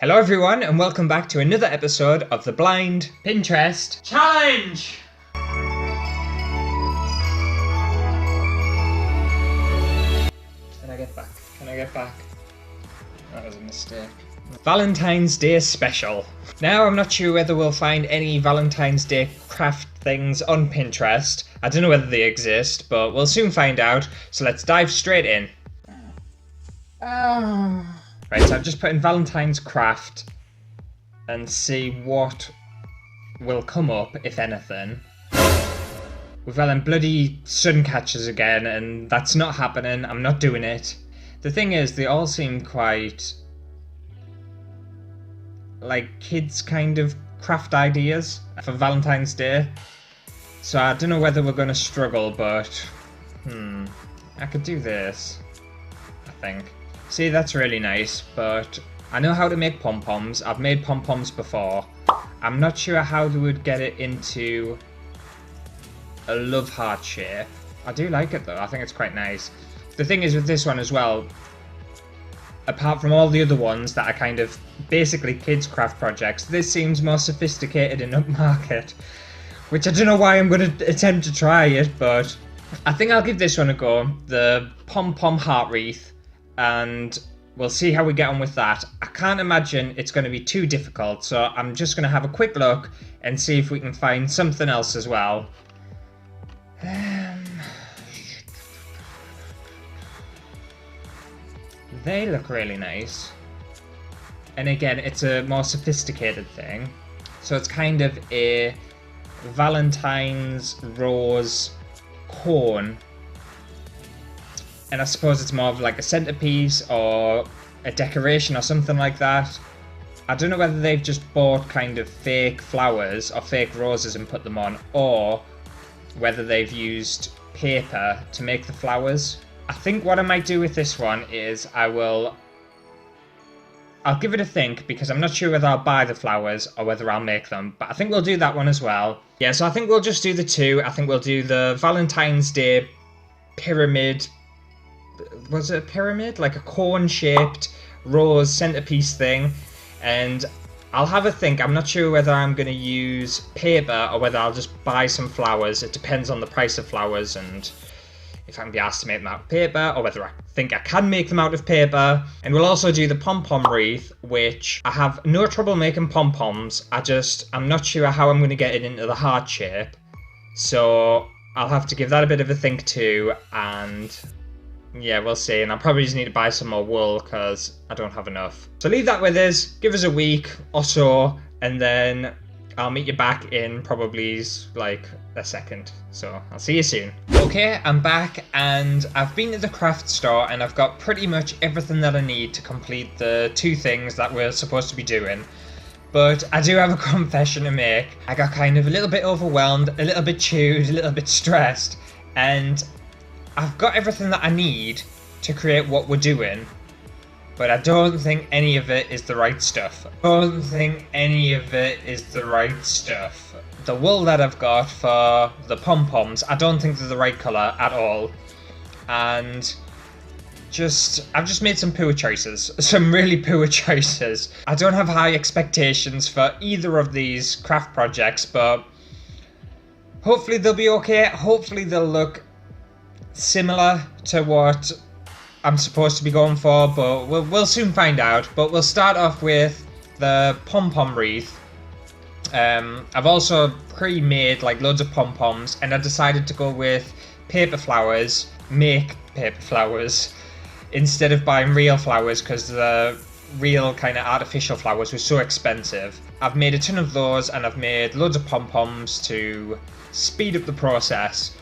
Hello everyone and welcome back to another episode of the Blind Pinterest Challenge! Can I get back? That was a mistake. Valentine's Day special. Now I'm not sure whether we'll find any Valentine's Day craft things on Pinterest. I don't know whether they exist, but we'll soon find out, so let's dive straight in. Right, so I've just put in Valentine's craft and see what will come up, if anything. We've got them bloody sun catchers again, and that's not happening. I'm not doing it. The thing is, they all seem quite like kids kind of craft ideas for Valentine's Day. So I don't know whether we're going to struggle, but I could do this, I think. See, that's really nice, but I know how to make pom-poms. I've made pom-poms before. I'm not sure how they would get it into a love heart shape. I do like it though, I think it's quite nice. The thing is with this one as well, apart from all the other ones that are kind of basically kids craft projects, this seems more sophisticated and upmarket, which I don't know why I'm going to attempt to try it, but I think I'll give this one a go, the Pom Pom Heart Wreath. And we'll see how we get on with that. I can't imagine it's going to be too difficult, so I'm just going to have a quick look and see if we can find something else as well. They look really nice. And again, it's a more sophisticated thing. So it's kind of a Valentine's rose cone. And I suppose it's more of like a centerpiece or a decoration or something like that. I don't know whether they've just bought kind of fake flowers or fake roses and put them on, or whether they've used paper to make the flowers. I think what I might do with this one is I'll give it a think, because I'm not sure whether I'll buy the flowers or whether I'll make them, but I think we'll do that one as well. Yeah, so I think we'll just do the two. I think we'll do the Valentine's Day pyramid. Was it a pyramid? Like a cone-shaped rose centerpiece thing. And I'll have a think. I'm not sure whether I'm going to use paper or whether I'll just buy some flowers. It depends on the price of flowers and if I can be asked to make them out of paper, or whether I think I can make them out of paper. And we'll also do the Pom Pom Wreath, which I have no trouble making pom-poms. I'm not sure how I'm going to get it into the heart shape. So I'll have to give that a bit of a think too, and yeah, we'll see. And I'll probably just need to buy some more wool because I don't have enough. So leave that with us. Give us a week or so, and then I'll meet you back in probably like a second. So I'll see you soon. Okay, I'm back and I've been to the craft store and I've got pretty much everything that I need to complete the two things that we're supposed to be doing. But I do have a confession to make. I got kind of a little bit overwhelmed, a little bit chewed, a little bit stressed, and I've got everything that I need to create what we're doing, but I don't think any of it is the right stuff. The wool that I've got for the pom-poms, I don't think they're the right colour at all. And I've just made some poor choices. Some really poor choices. I don't have high expectations for either of these craft projects, but hopefully they'll be okay. Hopefully they'll look similar to what I'm supposed to be going for, but we'll soon find out. But we'll start off with the Pom Pom Wreath. I've also pre-made like loads of pom-poms, and I decided to go with paper flowers, make paper flowers, instead of buying real flowers, because the real kind of artificial flowers were so expensive. I've made a ton of those, and I've made loads of pom-poms to speed up the process.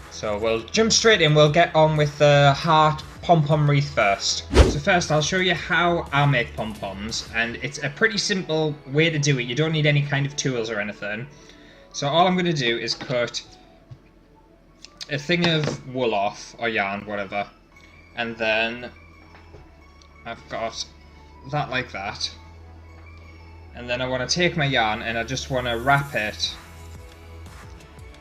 So we'll jump straight in. We'll get on with the heart Pom Pom Wreath first. So first I'll show you how I make pom-poms, and it's a pretty simple way to do it. You don't need any kind of tools or anything. So all I'm going to do is cut a thing of wool off, or yarn, whatever, and then I've got that like that, and then I want to take my yarn and I just want to wrap it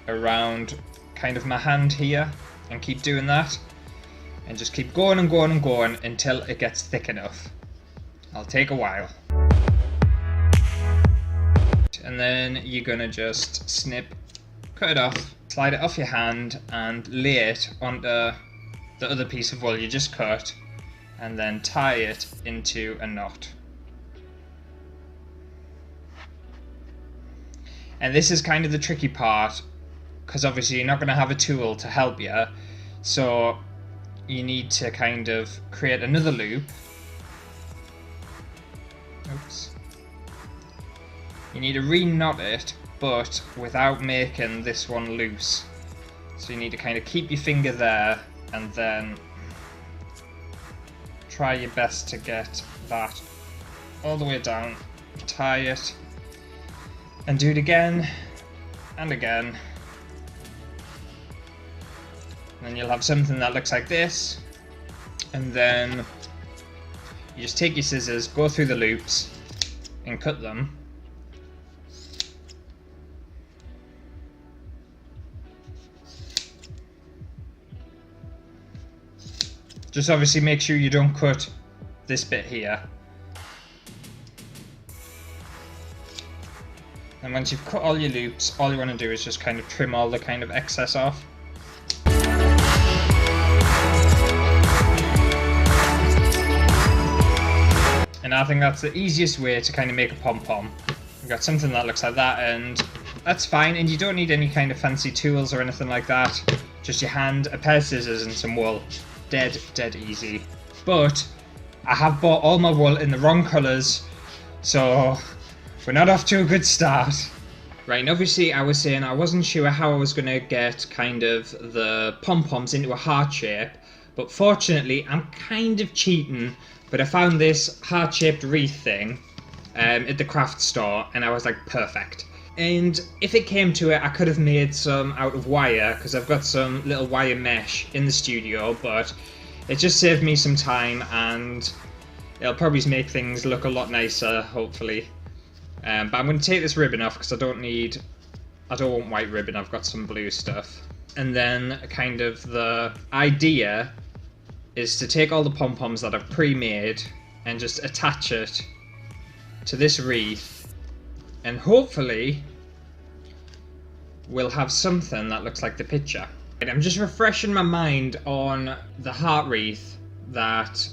around kind of my hand here and keep doing that. And just keep going and going and going until it gets thick enough. I'll take a while. Right, and then you're gonna just cut it off, slide it off your hand, and lay it onto the other piece of wool you just cut, and then tie it into a knot. And this is kind of the tricky part, because obviously you're not going to have a tool to help you, so you need to kind of create another loop. Oops. You need to re-knot it, but without making this one loose. So you need to kind of keep your finger there, and then try your best to get that all the way down, tie it, and do it again and again. And then you'll have something that looks like this, and then you just take your scissors, go through the loops and cut them. Just obviously make sure you don't cut this bit here. And once you've cut all your loops, all you want to do is just kind of trim all the kind of excess off. And I think that's the easiest way to kind of make a pom-pom. You've got something that looks like that, and that's fine, and you don't need any kind of fancy tools or anything like that. Just your hand, a pair of scissors and some wool. Dead easy. But I have bought all my wool in the wrong colours, so we're not off to a good start. Right, and obviously I was saying I wasn't sure how I was going to get kind of the pom-poms into a heart shape, but fortunately I'm kind of cheating, but I found this heart-shaped wreath thing at the craft store, and I was like, perfect. And if it came to it, I could have made some out of wire, because I've got some little wire mesh in the studio, but it just saved me some time, and it'll probably make things look a lot nicer, hopefully. But I'm going to take this ribbon off, because I don't want white ribbon, I've got some blue stuff. And then kind of the idea is to take all the pom-poms that I've pre-made and just attach it to this wreath, and hopefully we'll have something that looks like the picture. And I'm just refreshing my mind on the heart wreath that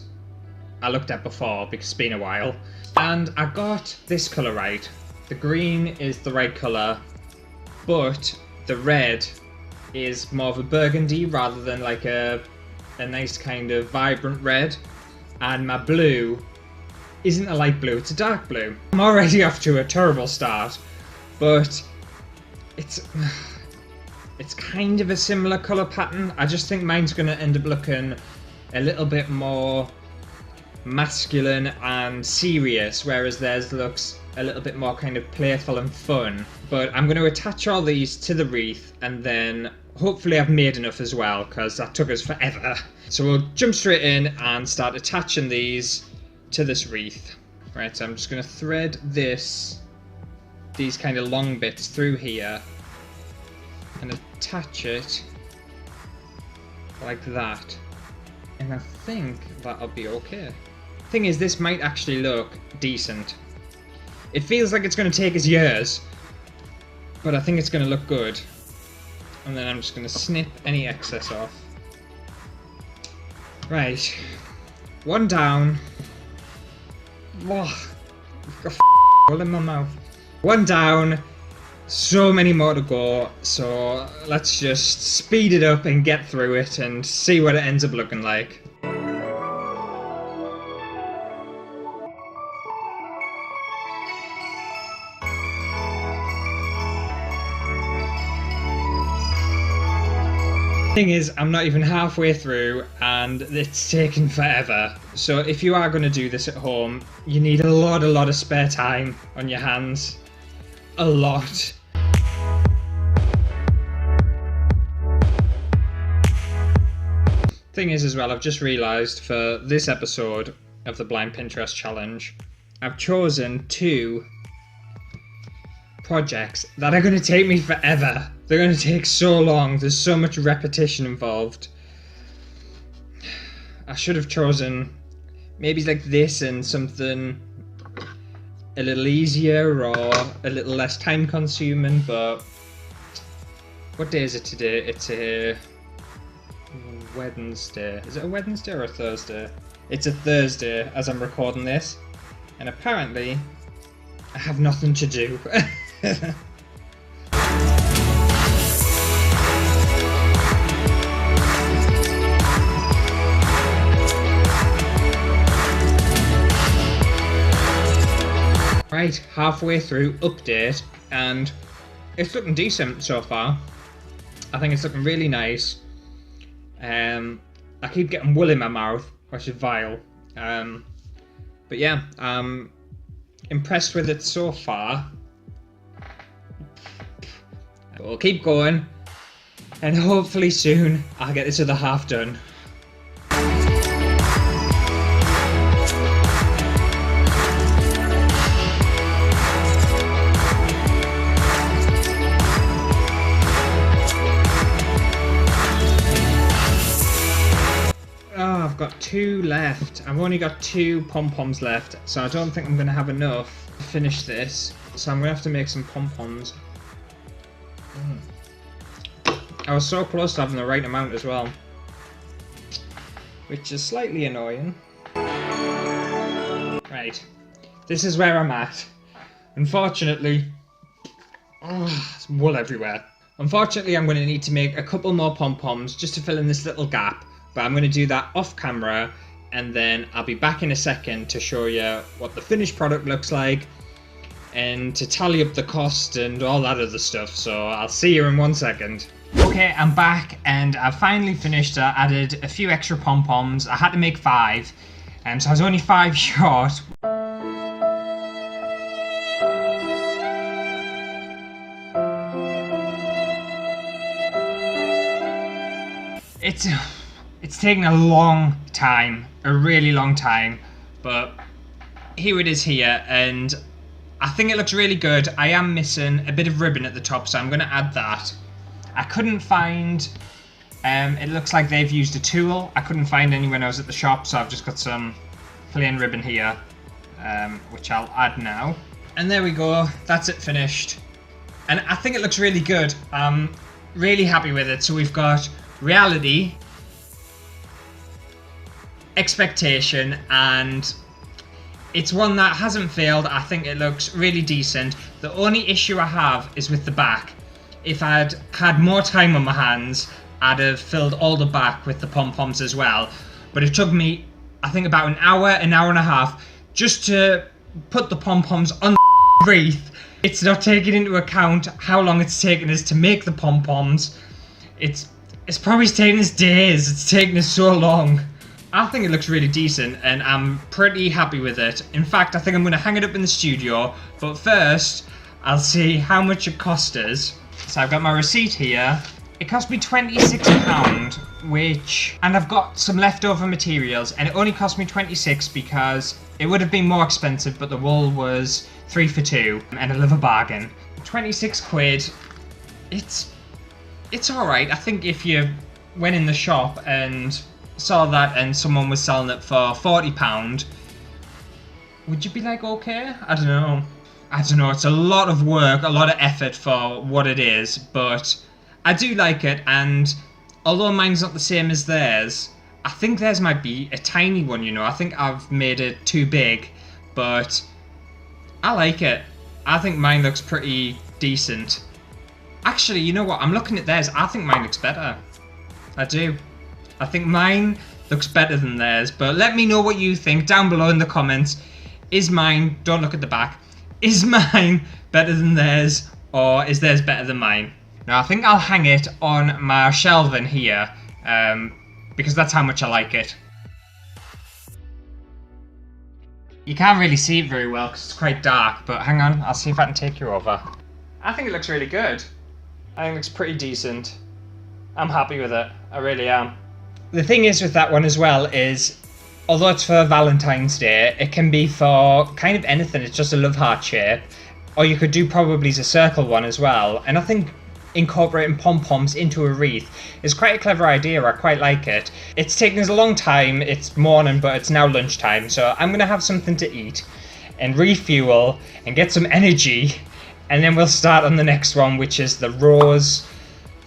I looked at before, because it's been a while, and I got this colour right. The green is the right colour, but the red is more of a burgundy rather than like a nice kind of vibrant red, and my blue isn't a light blue, it's a dark blue. I'm already off to a terrible start, but it's kind of a similar colour pattern. I just think mine's going to end up looking a little bit more masculine and serious, whereas theirs looks a little bit more kind of playful and fun. But I'm going to attach all these to the wreath, and then hopefully I've made enough as well, because that took us forever. So we'll jump straight in and start attaching these to this wreath. Right, so I'm just going to thread these kind of long bits through here and attach it like that. And I think that'll be okay. Thing is, this might actually look decent. It feels like it's going to take us years, but I think it's going to look good. And then I'm just going to snip any excess off. Right, one down. Oh, I've got all in my mouth. One down, so many more to go, so let's just speed it up and get through it and see what it ends up looking like. Thing is, I'm not even halfway through and it's taken forever. So if you are going to do this at home, you need a lot of spare time on your hands. A lot. Thing is as well, I've just realised for this episode of the Blind Pinterest Challenge, I've chosen 2 projects that are going to take me forever. They're going to take so long. There's so much repetition involved. I should have chosen maybe like this and something a little easier or a little less time consuming, but what day is it today? It's a Wednesday. Is it a Wednesday or a Thursday? It's a Thursday as I'm recording this, and apparently I have nothing to do. Right, halfway through update, and it's looking decent so far. I think it's looking really nice. I keep getting wool in my mouth, which is vile. But yeah, I'm impressed with it so far. We'll keep going, and hopefully soon I'll get this other half done. I've got 2 left. I've only got 2 pom-poms left, so I don't think I'm going to have enough to finish this. So I'm going to have to make some pom-poms. I was so close to having the right amount as well, which is slightly annoying. Right, this is where I'm at. Unfortunately, there's wool everywhere. Unfortunately, I'm going to need to make a couple more pom-poms just to fill in this little gap. But I'm going to do that off camera, and then I'll be back in a second to show you what the finished product looks like and to tally up the cost and all that other stuff. So I'll see you in 1 second. Okay, I'm back and I've finally finished. I added a few extra pom-poms. I had to make 5, and so I was only 5 short. It's taken a long time, a really long time, but here it is here, and I think it looks really good. I am missing a bit of ribbon at the top, so I'm going to add that. I couldn't find, it looks like they've used a tool. I couldn't find any when I was at the shop, so I've just got some plain ribbon here, which I'll add now. And there we go, that's it finished. And I think it looks really good. I'm really happy with it. So we've got reality, expectation, and it's one that hasn't failed. I think it looks really decent. The only issue I have is with the back. If I'd had more time on my hands, I'd have filled all the back with the pom-poms as well. But it took me, I think, about an hour and a half just to put the pom-poms on the wreath. It's not taking into account how long it's taken us to make the pom-poms. It's probably taken us days. It's taken us so long. I think it looks really decent, and I'm pretty happy with it. In fact, I think I'm going to hang it up in the studio, but first I'll see how much it cost us. So I've got my receipt here. It cost me £26, and I've got some leftover materials, and it only cost me 26 because it would have been more expensive, but the wool was 3 for 2, and I love a bargain. 26 quid, it's alright. I think if you went in the shop and saw that and someone was selling it for £40, would you be like, okay? I don't know, it's a lot of work, a lot of effort for what it is, but I do like it. And although mine's not the same as theirs, I think theirs might be a tiny one, you know. I think I've made it too big, but I like it. I think mine looks pretty decent. Actually, you know what, I'm looking at theirs, I think mine looks better. I do. I think mine looks better than theirs, but let me know what you think down below in the comments. Is mine, don't look at the back, is mine better than theirs, or is theirs better than mine? Now I think I'll hang it on my shelving here, because that's how much I like it. You can't really see it very well because it's quite dark, but hang on, I'll see if I can take you over. I think it looks really good. I think it looks pretty decent. I'm happy with it, I really am. The thing is with that one as well is, although it's for Valentine's Day, it can be for kind of anything. It's just a love heart shape, or you could do probably a circle one as well. And I think incorporating pom-poms into a wreath is quite a clever idea. I quite like it. It's taken us a long time. It's morning, but it's now lunchtime, so I'm gonna have something to eat. and refuel and get some energy, and then we'll start on the next one, which is the rose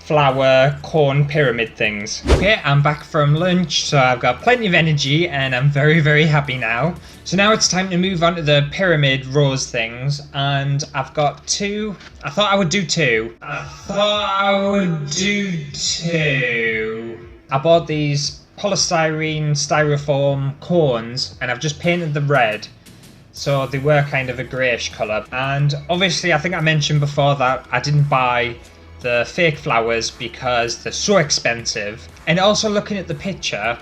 flower corn pyramid things. Okay, I'm back from lunch, so I've got plenty of energy and I'm very, very happy now. So now it's time to move on to the pyramid rose things, and I've got two. I thought I would do two. I bought these polystyrene styrofoam cones and I've just painted them red. So they were kind of a greyish colour. And obviously I think I mentioned before that I didn't buy the fake flowers because they're so expensive. And also looking at the picture,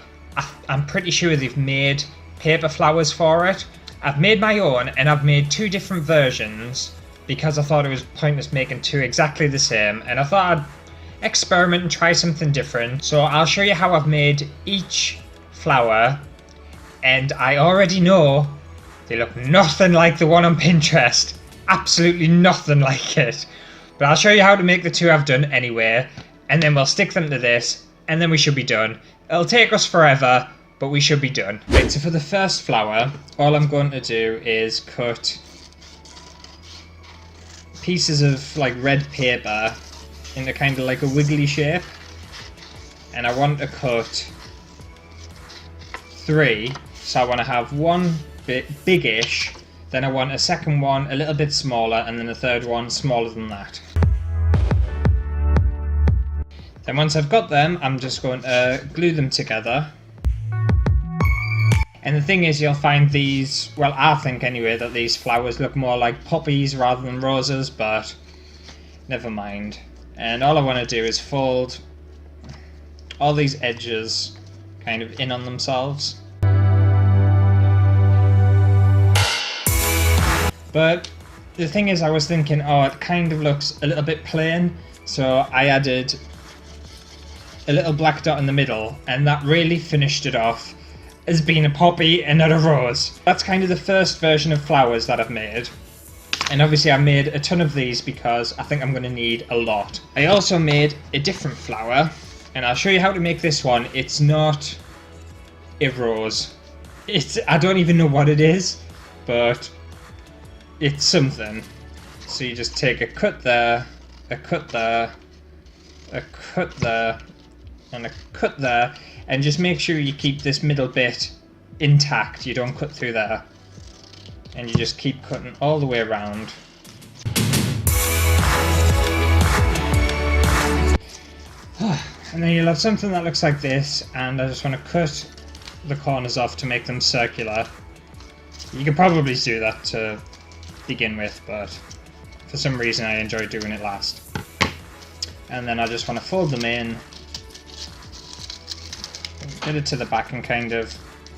I'm pretty sure they've made paper flowers for it. I've made my own and I've made two different versions because I thought it was pointless making two exactly the same, and I thought I'd experiment and try something different. So I'll show you how I've made each flower, and I already know they look nothing like the one on Pinterest. Absolutely nothing like it. But I'll show you how to make the two I've done anyway, and then we'll stick them to this, and then we should be done. It'll take us forever, but we should be done. Right, so for the first flower, all I'm going to do is cut pieces of like red paper into kind of like a wiggly shape. And I want to cut 3, so I want to have one bit biggish, then I want a second one a little bit smaller, and then a third one smaller than that. Then once I've got them, I'm just going to glue them together. And the thing is, you'll find these, well, I think anyway, that these flowers look more like poppies rather than roses, but never mind. And all I want to do is fold all these edges kind of in on themselves. But the thing is, I was thinking, oh, it kind of looks a little bit plain, so I added a little black dot in the middle, and that really finished it off as being a poppy and not a rose. That's kind of the first version of flowers that I've made. And obviously I made a ton of these because I think I'm going to need a lot. I also made a different flower, and I'll show you how to make this one. It's not a rose. I don't even know what it is, but it's something. So you just take a cut there, a cut there, a cut there, and a cut there, and just make sure you keep this middle bit intact. You don't cut through there, and you just keep cutting all the way around. And then you'll have something that looks like this, and I just want to cut the corners off to make them circular. You could probably do that to begin with, but for some reason I enjoy doing it last. And then I just want to fold them in, get it to the back and kind of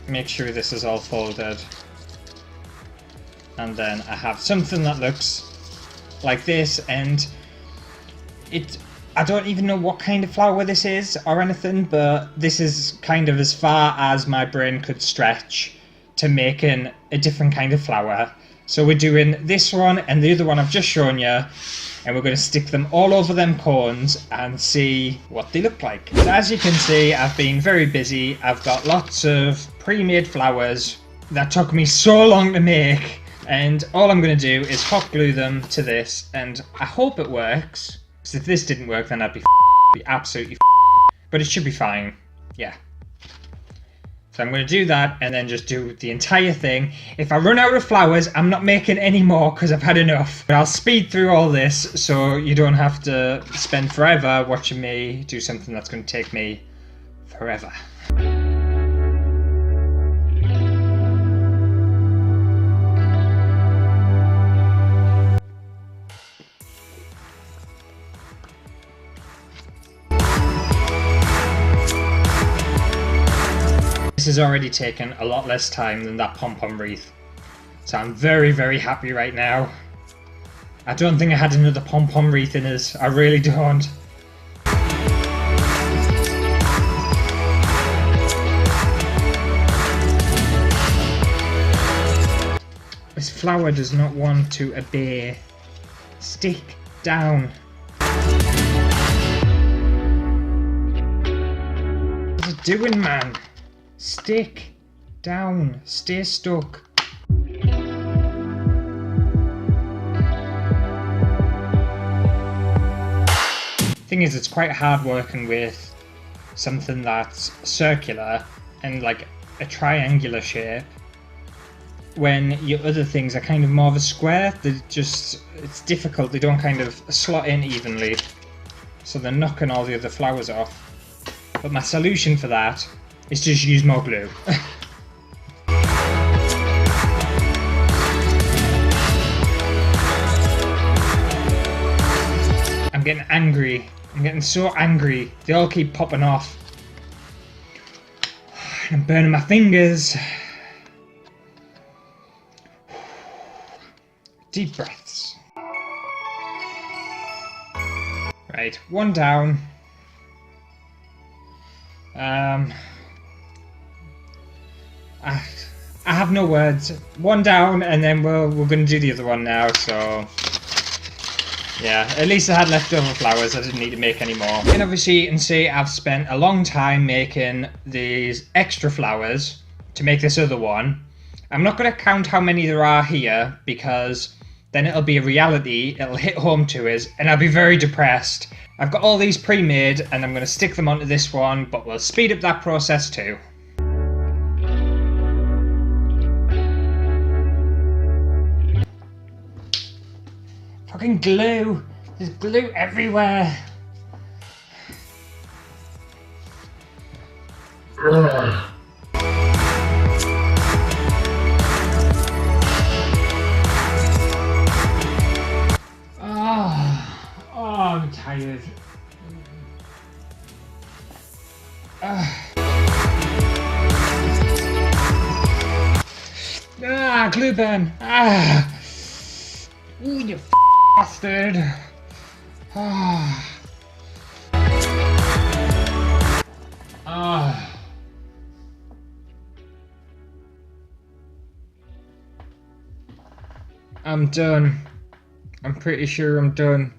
make sure this is all folded. And then I have something that looks like this, and I don't even know what kind of flower this is or anything, but this is kind of as far as my brain could stretch to making a different kind of flower. So we're doing this one and the other one I've just shown you, and we're going to stick them all over them cones and see what they look like. So as you can see, I've been very busy. I've got lots of pre-made flowers that took me so long to make, and all I'm going to do is hot glue them to this, and I hope it works, because if this didn't work then I'd be absolutely but it should be fine. Yeah. So I'm going to do that and then just do the entire thing. If I run out of flowers, I'm not making any more because I've had enough. But I'll speed through all this so you don't have to spend forever watching me do something that's going to take me forever. This has already taken a lot less time than that Pom Pom Wreath. So I'm very, very happy right now. I don't think I had another Pom Pom Wreath in us. I really don't. This flower does not want to obey. Stick down. What's it doing, man? Stick down. Stay stuck. Thing is, it's quite hard working with something that's circular and like a triangular shape when your other things are kind of more of a square. It's difficult, they don't kind of slot in evenly, so they're knocking all the other flowers off. But my solution for that is just use more glue. I'm getting angry. I'm getting so angry. They all keep popping off. I'm burning my fingers. Deep breaths. Right, one down. I have no words. One down, and then we're going to do the other one now, so... yeah, at least I had leftover flowers, I didn't need to make any more. And obviously you can see I've spent a long time making these extra flowers to make this other one. I'm not going to count how many there are here, because then it'll be a reality, it'll hit home to us, and I'll be very depressed. I've got all these pre-made, and I'm going to stick them onto this one, but we'll speed up that process too. Fucking glue! There's glue everywhere! Ugh. Oh, I'm tired. Glue burn! Ooh, you bastard! I'm done. I'm pretty sure I'm done.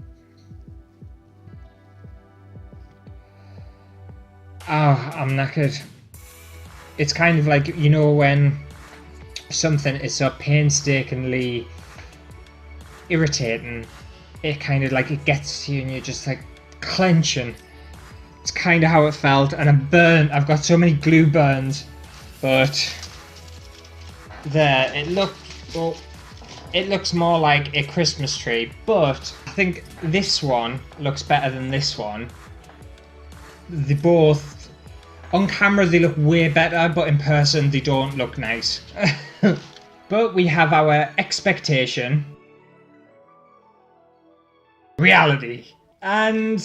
I'm knackered. It's kind of like, you know, when something is so painstakingly irritating, it kind of like, it gets to you and you're just like clenching. It's kind of how it felt, and I'm burnt. I've got so many glue burns, but there, it looks more like a Christmas tree, but I think this one looks better than this one. They both, on camera they look way better, but in person they don't look nice. But we have our expectation, reality, and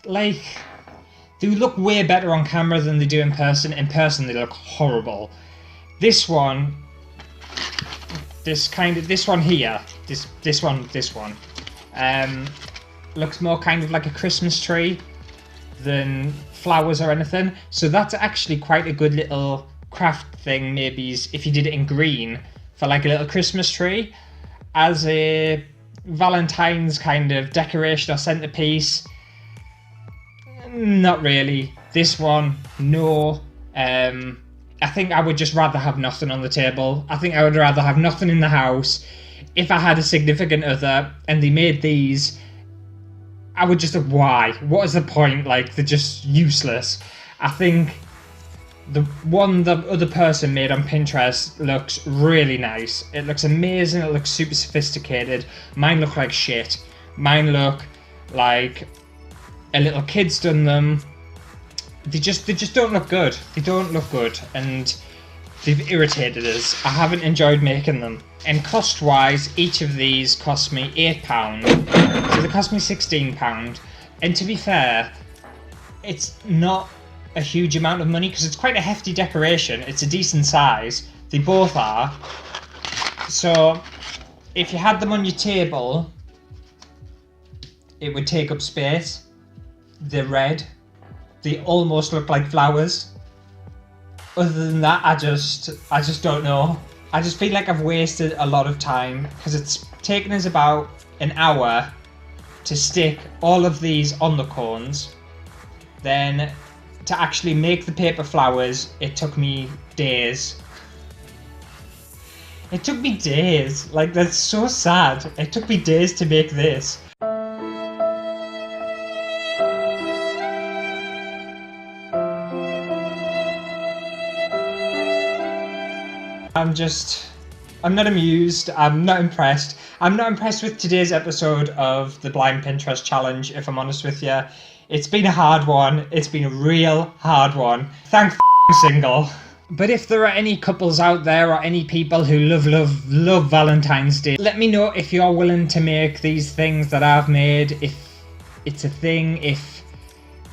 like, they look way better on camera than they do in person. In person they look horrible. This one, this one here, this one, looks more kind of like a Christmas tree than flowers or anything. So that's actually quite a good little craft thing, maybe, if you did it in green for like a little Christmas tree as a Valentine's kind of decoration or centerpiece. Not really. This one, no. I think I would just rather have nothing on the table. I think I would rather have nothing in the house. If I had a significant other and they made these, I would just think, why? What is the point? Like, they're just useless. I think the one the other person made on Pinterest looks really nice. It looks amazing. It looks super sophisticated. Mine look like shit. Mine look like a little kid's done them. They just don't look good. They don't look good, and they've irritated us. I haven't enjoyed making them. And cost-wise, each of these cost me £8, so they cost me £16. And to be fair, it's not a huge amount of money because it's quite a hefty decoration. It's a decent size. They both are. So if you had them on your table, it would take up space. They're red. They almost look like flowers. Other than that, I just don't know. I just feel like I've wasted a lot of time because it's taken us about an hour to stick all of these on the cones. Then to actually make the paper flowers, it took me days. It took me days. Like, that's so sad. It took me days to make this. I'm not amused, I'm not impressed. I'm not impressed with today's episode of the Blind Pinterest Challenge, if I'm honest with you. It's been a hard one, it's been a real hard one. Thank single. But if there are any couples out there or any people who love Valentine's Day, let me know if you're willing to make these things that I've made, if it's a thing, if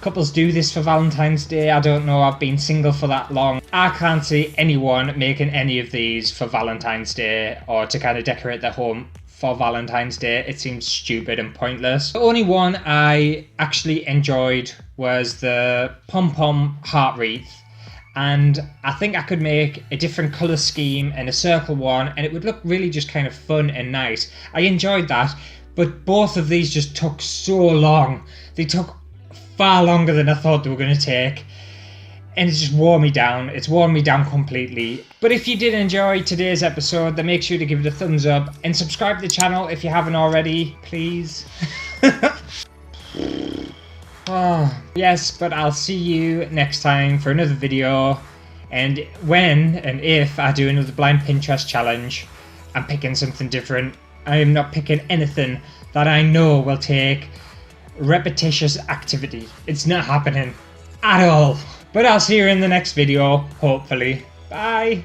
couples do this for Valentine's Day. I don't know, I've been single for that long. I can't see anyone making any of these for Valentine's Day or to kind of decorate their home for Valentine's Day. It seems stupid and pointless. The only one I actually enjoyed was the Pom Pom Heart Wreath. And I think I could make a different colour scheme and a circle one, and it would look really just kind of fun and nice. I enjoyed that, but both of these just took so long. They took far longer than I thought they were going to take, and it just wore me down. It's worn me down completely. But if you did enjoy today's episode, then make sure to give it a thumbs up and subscribe to the channel if you haven't already, please. Oh, yes, but I'll see you next time for another video, and when and if I do another blind Pinterest challenge, I'm picking something different. I am not picking anything that I know will take repetitious activity. It's not happening at all. But I'll see you in the next video, hopefully. Bye!